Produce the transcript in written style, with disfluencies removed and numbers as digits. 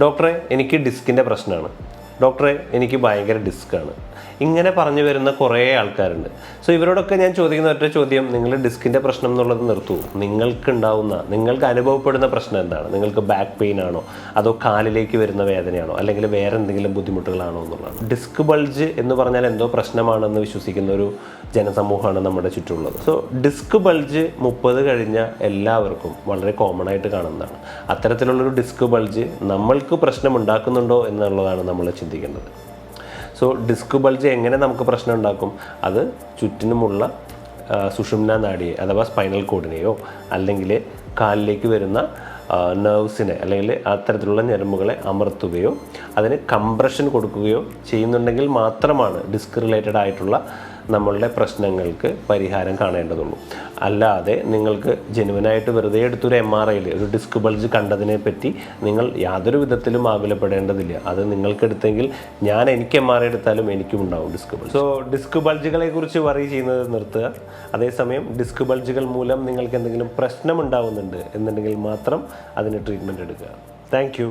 ഡോക്ടറെ എനിക്ക് ഡിസ്കിൻ്റെ പ്രശ്നമാണ്, ഡോക്ടറെ എനിക്ക് ഭയങ്കര ഡിസ്ക്കാണ്, ഇങ്ങനെ പറഞ്ഞു വരുന്ന കുറേ ആൾക്കാരുണ്ട്. സോ ഇവരോടൊക്കെ ഞാൻ ചോദിക്കുന്ന ഒറ്റ ചോദ്യം, നിങ്ങൾ ഡിസ്കിൻ്റെ പ്രശ്നം എന്നുള്ളത് നിർത്തൂ. നിങ്ങൾക്ക് അനുഭവപ്പെടുന്ന പ്രശ്നം എന്താണ്? നിങ്ങൾക്ക് ബാക്ക് പെയിൻ ആണോ, അതോ കാലിലേക്ക് വരുന്ന വേദനയാണോ, അല്ലെങ്കിൽ വേറെ എന്തെങ്കിലും ബുദ്ധിമുട്ടുകളാണോ എന്നുള്ളതാണ്. ഡിസ്ക് ബൾജ് എന്ന് പറഞ്ഞാൽ എന്തോ പ്രശ്നമാണെന്ന് വിശ്വസിക്കുന്ന ഒരു ജനസമൂഹമാണ് നമ്മുടെ ചുറ്റുമുള്ളത്. സോ ഡിസ്ക് ബൾജ് 30 കഴിഞ്ഞ എല്ലാവർക്കും വളരെ കോമൺ ആയിട്ട് കാണുന്നതാണ്. അത്തരത്തിലുള്ളൊരു ഡിസ്ക് ബൾജ് നമ്മൾക്ക് പ്രശ്നം ഉണ്ടാക്കുന്നുണ്ടോ എന്നുള്ളതാണ് നമ്മൾ ചിന്തിക്കേണ്ടത്. സോ ഡിസ്ക് ബൾജ് എങ്ങനെ നമുക്ക് പ്രശ്നം ഉണ്ടാക്കും? അത് ചുറ്റിനുമുള്ള സുഷുമ്ന നാഡിയെ അഥവാ സ്പൈനൽ കോഡിനെയോ അല്ലെങ്കിൽ കാലിലേക്ക് വരുന്ന നെർവ്സിനെ അല്ലെങ്കിൽ അത്തരത്തിലുള്ള ഞരമ്പുകളെ അമർത്തുകയോ അതിന് കംപ്രഷൻ കൊടുക്കുകയോ ചെയ്യുന്നുണ്ടെങ്കിൽ മാത്രമാണ് ഡിസ്ക് റിലേറ്റഡ് ആയിട്ടുള്ള നമ്മളുടെ പ്രശ്നങ്ങൾക്ക് പരിഹാരം കാണേണ്ടതുള്ളൂ. അല്ലാതെ നിങ്ങൾക്ക് ജെനുവനായിട്ട് വെറുതെ എടുത്തൊരു MRIയിൽ ഒരു ഡിസ്ക് ബൾജ് കണ്ടതിനെ പറ്റി നിങ്ങൾ യാതൊരു വിധത്തിലും ആകുലപ്പെടേണ്ടതില്ല. അത് നിങ്ങൾക്കെടുത്തെങ്കിൽ എനിക്ക് MRI എടുത്താലും എനിക്കും ഉണ്ടാവും ഡിസ്ക് ബൾജ്. സോ ഡിസ്ക് ബൾജുകളെ കുറിച്ച് വറി ചെയ്യുന്നത് നിർത്തുക. അതേസമയം ഡിസ്ക് ബൾജുകൾ മൂലം നിങ്ങൾക്ക് എന്തെങ്കിലും പ്രശ്നം ഉണ്ടാവുന്നുണ്ട് എന്നുണ്ടെങ്കിൽ മാത്രം അതിന് ട്രീറ്റ്മെൻറ്റ് എടുക്കുക. താങ്ക്